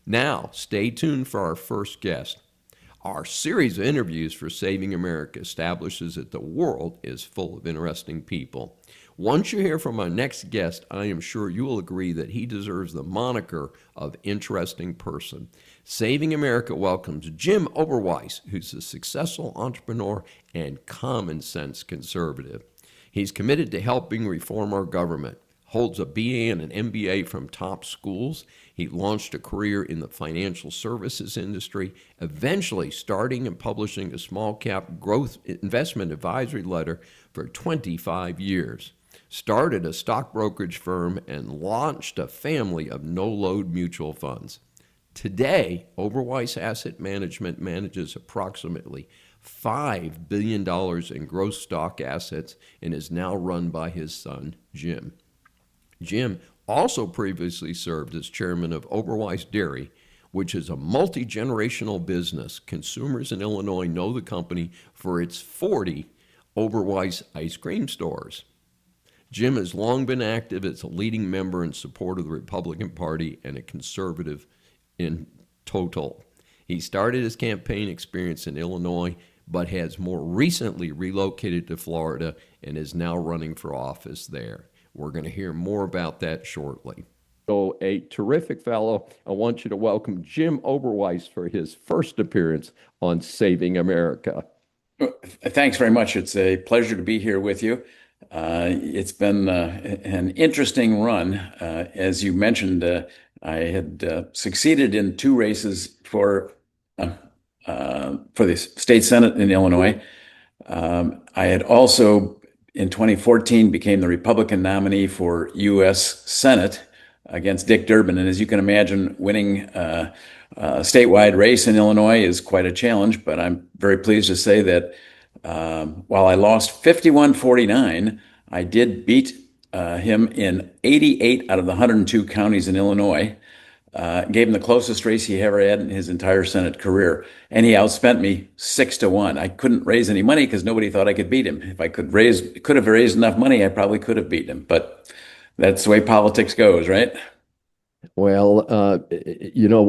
Now, stay tuned for our first guest. Our series of interviews for Saving America establishes that the world is full of interesting people. Once you hear from our next guest, I am sure you will agree that he deserves the moniker of interesting person. Saving America welcomes Jim Oberweis, who's a successful entrepreneur and common sense conservative. He's committed to helping reform our government, holds a BA and an MBA from top schools. He launched a career in the financial services industry, eventually starting and publishing a small cap growth investment advisory letter for 25 years. Started a stock brokerage firm and launched a family of no-load mutual funds. Today, Oberweis Asset Management manages approximately $5 billion in gross stock assets and is now run by his son, Jim. Jim also previously served as chairman of Oberweis Dairy, which is a multi-generational business. Consumers in Illinois know the company for its 40 Oberweis ice cream stores. Jim has long been active as a leading member and support of the Republican Party and a conservative in total. He started his campaign experience in Illinois, but has more recently relocated to Florida and is now running for office there. We're going to hear more about that shortly. So, a terrific fellow. I want you to welcome Jim Oberweis for his first appearance on Saving America. Thanks very much. It's a pleasure to be here with you. It's been an interesting run. As you mentioned, I had succeeded in two races for the state senate in Illinois. I had also, in 2014, became the Republican nominee for U.S. Senate against Dick Durbin. And as you can imagine, winning a statewide race in Illinois is quite a challenge. But I'm very pleased to say that while I lost 51-49, I did beat him in 88 out of the 102 counties in Illinois. Gave him the closest race he ever had in his entire Senate career. And he outspent me 6-1. I couldn't raise any money because nobody thought I could beat him. If I could have raised enough money, I probably could have beaten him. But that's the way politics goes, right? Well,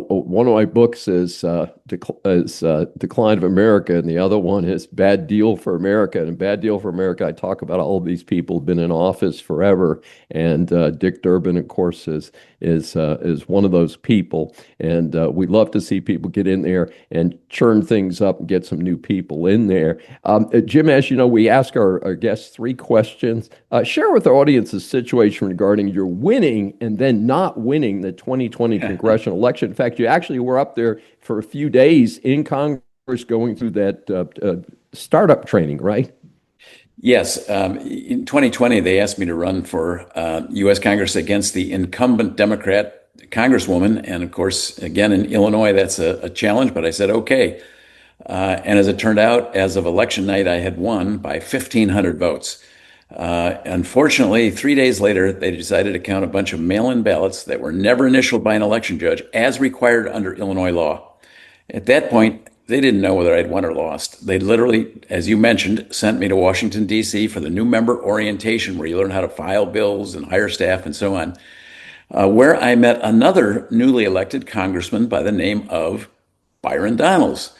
one of my books is Decline of America, and the other one is Bad Deal for America. And Bad Deal for America, I talk about all of these people who've been in office forever, and Dick Durbin, of course, is one of those people. And we love to see people get in there and churn things up and get some new people in there. Jim, as you know, we ask our guests three questions. Share with our audience the situation regarding your winning and then not winning the 2020 congressional election. In fact, you actually were up there for a few days in Congress going through that startup training, right? Yes. In 2020, they asked me to run for U.S. Congress against the incumbent Democrat Congresswoman. And of course, again, in Illinois, that's a challenge, but I said, okay. And as it turned out, as of election night, I had won by 1,500 votes. Unfortunately, 3 days later, they decided to count a bunch of mail-in ballots that were never initialed by an election judge as required under Illinois law. At that point, they didn't know whether I'd won or lost. They literally, as you mentioned, sent me to Washington, D.C. for the new member orientation, where you learn how to file bills and hire staff and so on, where I met another newly elected congressman by the name of Byron Donalds.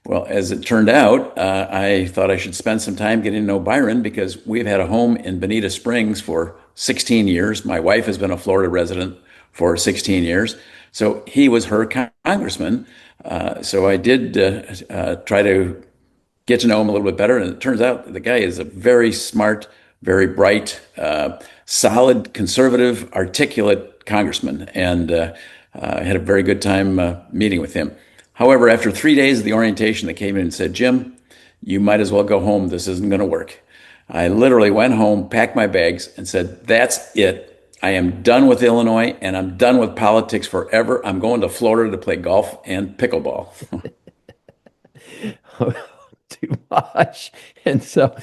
Well, as it turned out, I thought I should spend some time getting to know Byron because we've had a home in Bonita Springs for 16 years. My wife has been a Florida resident for 16 years. So he was her congressman. So I did try to get to know him a little bit better. And it turns out the guy is a very smart, very bright, solid, conservative, articulate congressman. And I had a very good time meeting with him. However, after 3 days of the orientation, they came in and said, Jim, you might as well go home. This isn't going to work. I literally went home, packed my bags, and said, that's it. I am done with Illinois, and I'm done with politics forever. I'm going to Florida to play golf and pickleball. Too much. And so,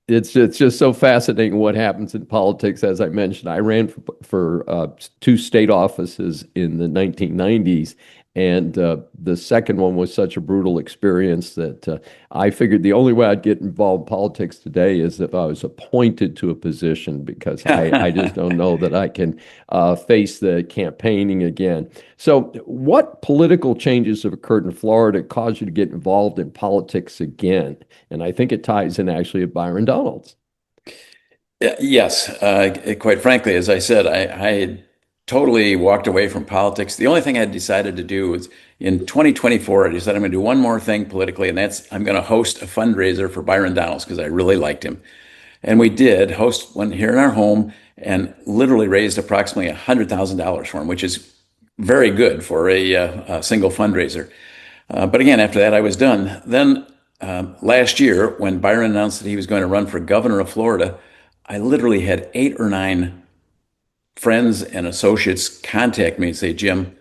it's just so fascinating what happens in politics. As I mentioned, I ran for two state offices in the 1990s, And the second one was such a brutal experience that I figured the only way I'd get involved in politics today is if I was appointed to a position because I just don't know that I can face the campaigning again. So, what political changes have occurred in Florida that caused you to get involved in politics again? And I think it ties in actually with Byron Donalds. Yes, quite frankly, as I said, I had totally walked away from politics. The only thing I decided to do was in 2024, I decided I'm going to do one more thing politically, and that's I'm going to host a fundraiser for Byron Donalds because I really liked him. And we did host one here in our home and literally raised approximately $100,000 for him, which is very good for a single fundraiser. But again, after that, I was done. Then last year, when Byron announced that he was going to run for governor of Florida, I literally had 8 or 9 friends and associates contact me and say, Jim,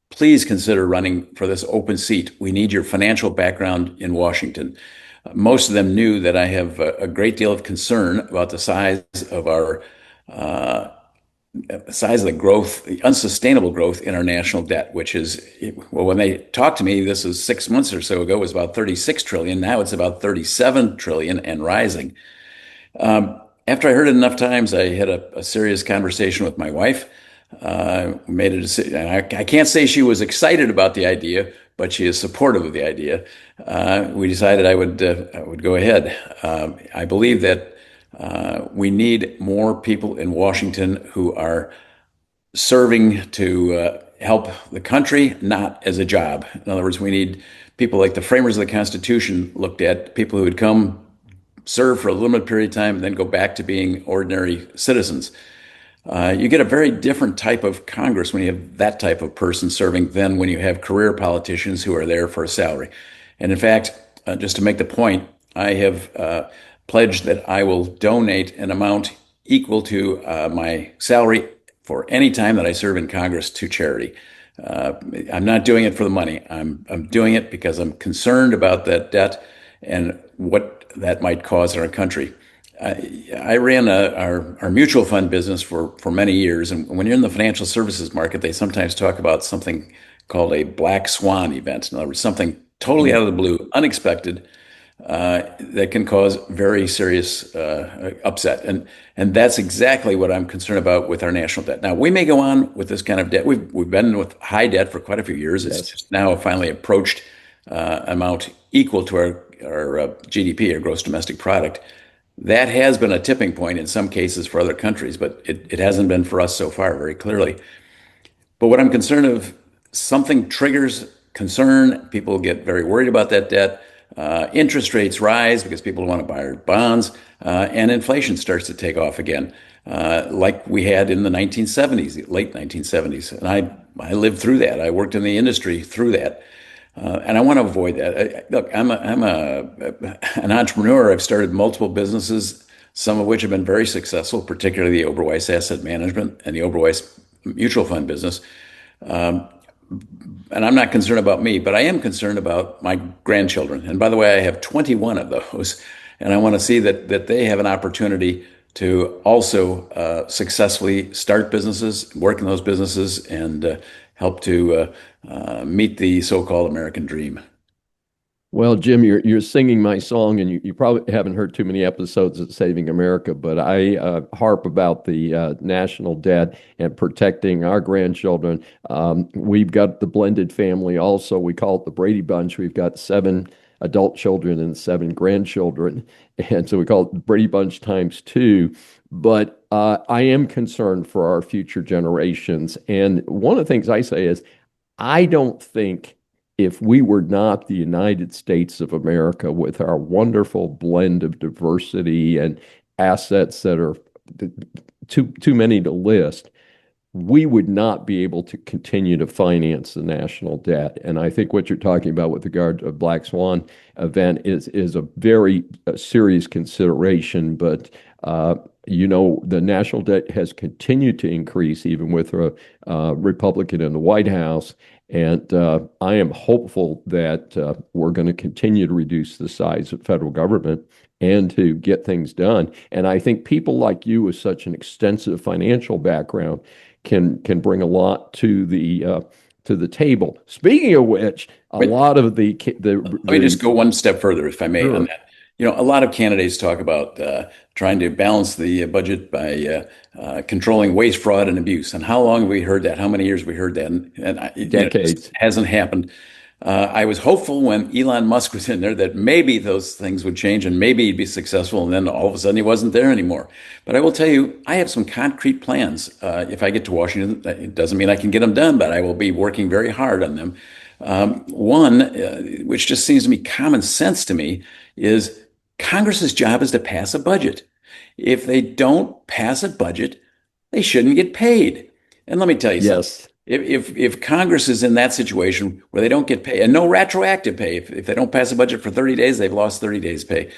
please consider running for this open seat. We need your financial background in Washington. Most of them knew that I have a great deal of concern about the uh, size of the growth, the unsustainable growth in our national debt, which is, well, when they talked to me, this was 6 months or so ago, it was about 36 trillion. Now it's about 37 trillion and rising. After I heard it enough times, I had a serious conversation with my wife. Made a decision. I can't say she was excited about the idea, but she is supportive of the idea. We decided I would go ahead. I believe that we need more people in Washington who are serving to help the country, not as a job. In other words, we need people like the framers of the Constitution looked at, people who would come serve for a limited period of time and then go back to being ordinary citizens. You get a very different type of Congress when you have that type of person serving than when you have career politicians who are there for a salary. And in fact, just to make the point, I have pledged that I will donate an amount equal to my salary for any time that I serve in Congress to charity. I'm not doing it for the money. I'm doing it because I'm concerned about that debt and what that might cause in our country. I ran our mutual fund business for many years. And when you're in the financial services market, they sometimes talk about something called a black swan event. In other words, something totally out of the blue, unexpected, that can cause very serious upset. And that's exactly what I'm concerned about with our national debt. Now, we may go on with this kind of debt. We've been with high debt for quite a few years. It's just now finally approached amount equal to our GDP, our gross domestic product. That has been a tipping point in some cases for other countries, but it hasn't been for us so far, very clearly. But what I'm concerned of, something triggers concern. People get very worried about that debt. Interest rates rise because people want to buy our bonds, and inflation starts to take off again, like we had in the 1970s, the late 1970s. And I lived through that. I worked in the industry through that. And I want to avoid that. Look, an entrepreneur. I've started multiple businesses, some of which have been very successful, particularly the Oberweis Asset Management and the Oberweis Mutual Fund business. And I'm not concerned about me, but I am concerned about my grandchildren. And by the way, I have 21 of those, and I want to see that they have an opportunity to also successfully start businesses, work in those businesses, and help to meet the so-called American dream. Well, Jim, you're singing my song, and you probably haven't heard too many episodes of Saving America, but I harp about the national debt and protecting our grandchildren. We've got the blended family also. We call it the Brady Bunch. We've got 7 adult children and 7 grandchildren, and so we call it the Brady Bunch times 2. But I am concerned for our future generations. And one of the things I say is, I don't think if we were not the United States of America with our wonderful blend of diversity and assets that are too many to list, we would not be able to continue to finance the national debt. And I think what you're talking about with regard to a Black Swan event is a very serious consideration. But the national debt has continued to increase even with a Republican in the White House. And I am hopeful that we're going to continue to reduce the size of federal government and to get things done. And I think people like you with such an extensive financial background can bring a lot to the to the table. Speaking of which, a But lot of let me just go one step further, if I may, on sure. that. A lot of candidates talk about trying to balance the budget by controlling waste, fraud, and abuse. And how long have we heard that? How many years have we heard that? And it just Decades. hasn't happened. I was hopeful when Elon Musk was in there that maybe those things would change and maybe he'd be successful. And then all of a sudden he wasn't there anymore. But I will tell you, I have some concrete plans. If I get to Washington, it doesn't mean I can get them done, but I will be working very hard on them. One, which just seems to be common sense to me, is Congress's job is to pass a budget. If they don't pass a budget, they shouldn't get paid. And let me tell you something. Yes. If Congress is in that situation where they don't get paid, and no retroactive pay, if they don't pass a budget for 30 days, they've lost 30 days pay.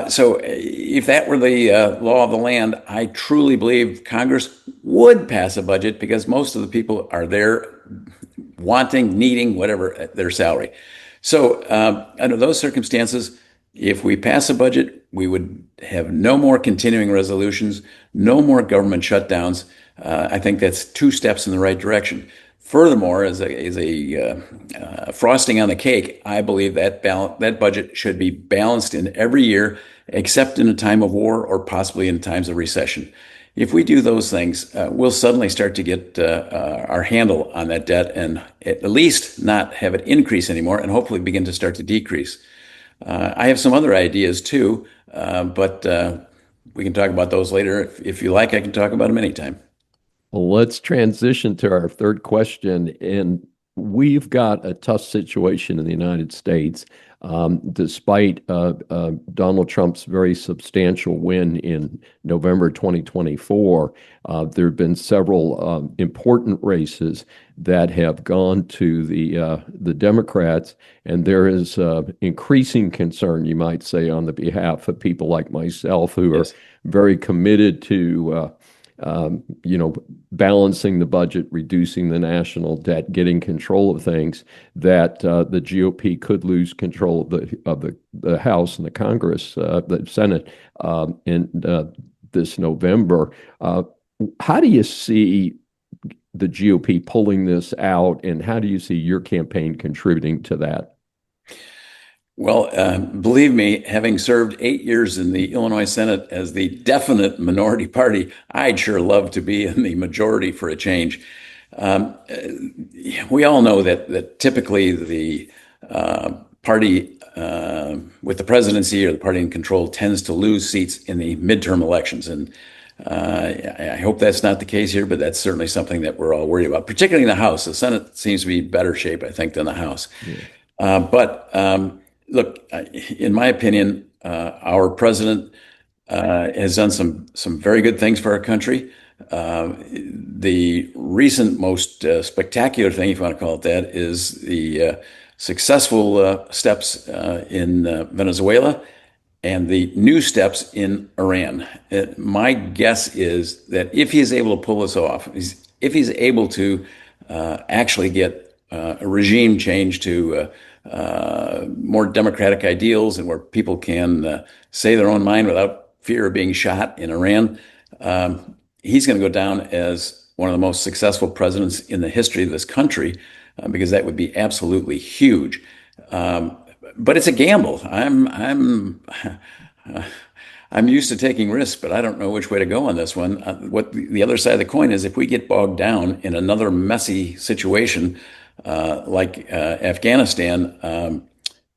So if that were the law of the land, I truly believe Congress would pass a budget because most of the people are there wanting, needing, whatever their salary. So under those circumstances, if we pass a budget, we would have no more continuing resolutions, no more government shutdowns. I think that's two steps in the right direction. Furthermore, as a frosting on the cake, I believe that that budget should be balanced in every year, except in a time of war or possibly in times of recession. If we do those things, we'll suddenly start to get our handle on that debt and at least not have it increase anymore and hopefully begin to start to decrease. I have some other ideas too, but we can talk about those later. If you like, I can talk about them anytime. Well, let's transition to our third question. And we've got a tough situation in the United States. Despite Donald Trump's very substantial win in November 2024, there have been several important races that have gone to the Democrats, and there is increasing concern, you might say, on the behalf of people like myself who are Yes. very committed to balancing the budget, reducing the national debt, getting control of things, that the GOP could lose control of the House and the Congress, the Senate, in this November. How do you see the GOP pulling this out, and how do you see your campaign contributing to that? Well, believe me, having served 8 years in the Illinois Senate as the definite minority party, I'd sure love to be in the majority for a change. Um, we all know that typically the party with the presidency or the party in control tends to lose seats in the midterm elections. And I hope that's not the case here, but that's certainly something that we're all worried about, particularly in the House. The Senate seems to be in better shape, I think, than the House. Yeah. But look, in my opinion, our president has done some very good things for our country. The recent most spectacular thing, if you want to call it that, is the successful steps in Venezuela and the new steps in Iran. My guess is that if he is able to pull this off, if he's able to actually get a regime change to more democratic ideals and where people can say their own mind without fear of being shot in Iran, he's going to go down as one of the most successful presidents in the history of this country because that would be absolutely huge. But it's a gamble. I'm used to taking risks, but I don't know which way to go on this one. What the other side of the coin is, if we get bogged down in another messy situation like Afghanistan,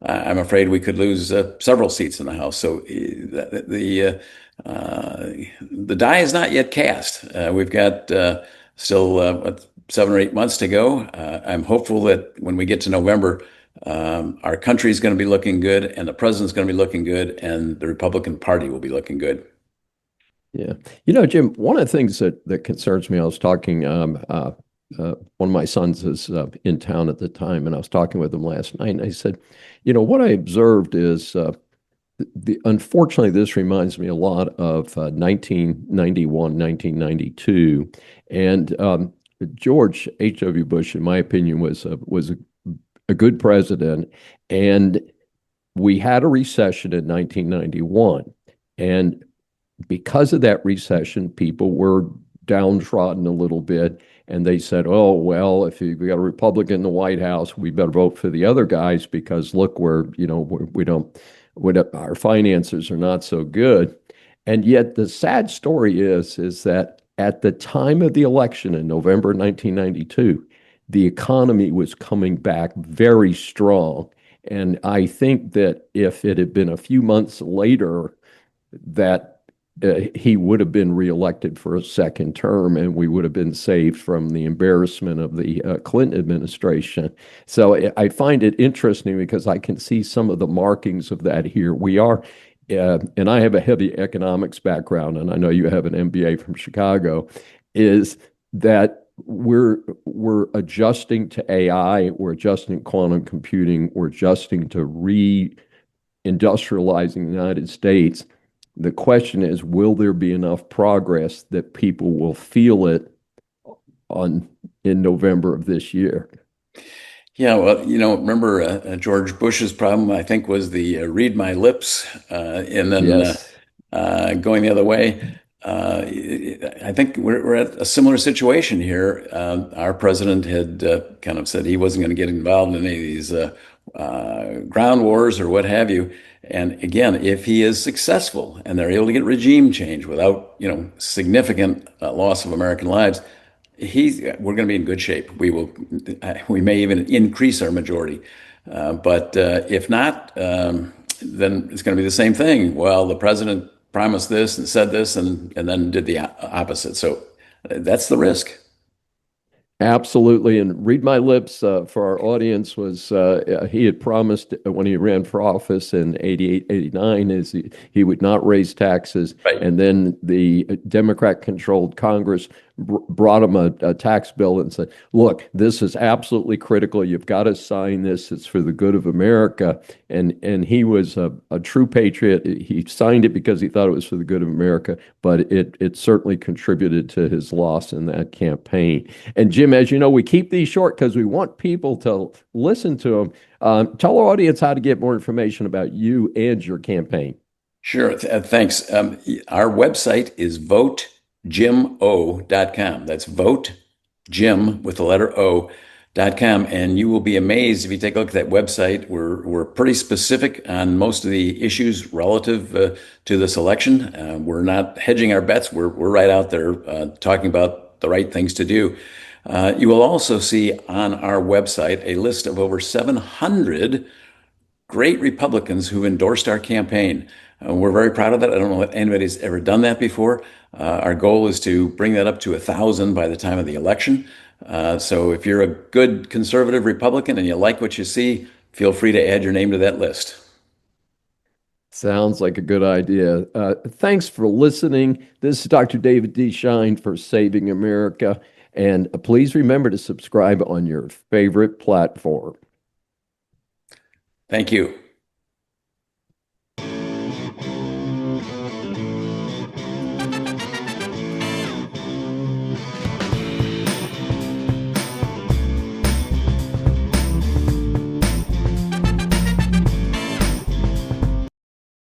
I'm afraid we could lose several seats in the House. So the die is not yet cast. We've got still 7 or 8 months to go. I'm hopeful that when we get to November, our country is going to be looking good, and the president's going to be looking good, and the Republican Party will be looking good. Yeah. Jim, one of the things that concerns me, I was talking, one of my sons is in town at the time, and I was talking with him last night, and I said, what I observed is, unfortunately, this reminds me a lot of 1991, 1992, and George H.W. Bush, in my opinion, was a good president, and we had a recession in 1991, and because of that recession, people were downtrodden a little bit, and they said, "Oh well, if we got a Republican in the White House, we better vote for the other guys because look, our finances are not so good." And yet, the sad story is that at the time of the election in November 1992, the economy was coming back very strong. And I think that if it had been a few months later, that he would have been reelected for a second term, and we would have been saved from the embarrassment of the Clinton administration. So I find it interesting because I can see some of the markings of that here. And I have a heavy economics background, and I know you have an MBA from Chicago, is that we're adjusting to AI, we're adjusting to quantum computing, we're adjusting to reindustrializing the United States. The question is, will there be enough progress that people will feel it in November of this year? Yeah, well, remember George Bush's problem, I think, was the read my lips, and then Yes. going the other way. I think we're at a similar situation here. Our president had kind of said he wasn't going to get involved in any of these ground wars or what have you. And again, if he is successful and they're able to get regime change without, significant loss of American lives, we're going to be in good shape. We may even increase our majority. But if not, then it's going to be the same thing. Well, the president promised this and said this and then did the opposite. So that's the risk. Absolutely. And read my lips for our audience was he had promised when he ran for office in 88, 89 is he would not raise taxes. Right. And then the Democrat controlled Congress brought him a tax bill and said, look, this is absolutely critical. You've got to sign this. It's for the good of America. And he was a true patriot. He signed it because he thought it was for the good of America, but it certainly contributed to his loss in that campaign. And Jim, as you know, we keep these short because we want people to listen to them. Tell our audience how to get more information about you and your campaign. Sure. Thanks. Our website is votejimo.com. That's vote, Jim with the letter O.com. And you will be amazed if you take a look at that website. We're pretty specific on most of the issues relative to this election. We're not hedging our bets. We're right out there talking about the right things to do. You will also see on our website a list of over 700 great Republicans who endorsed our campaign. We're very proud of that. I don't know if anybody's ever done that before. Our goal is to bring that up to 1,000 by the time of the election. So if you're a good conservative Republican and you like what you see, feel free to add your name to that list. Sounds like a good idea. Thanks for listening. This is Dr. David D. Schein for Saving America. And please remember to subscribe on your favorite platform. Thank you.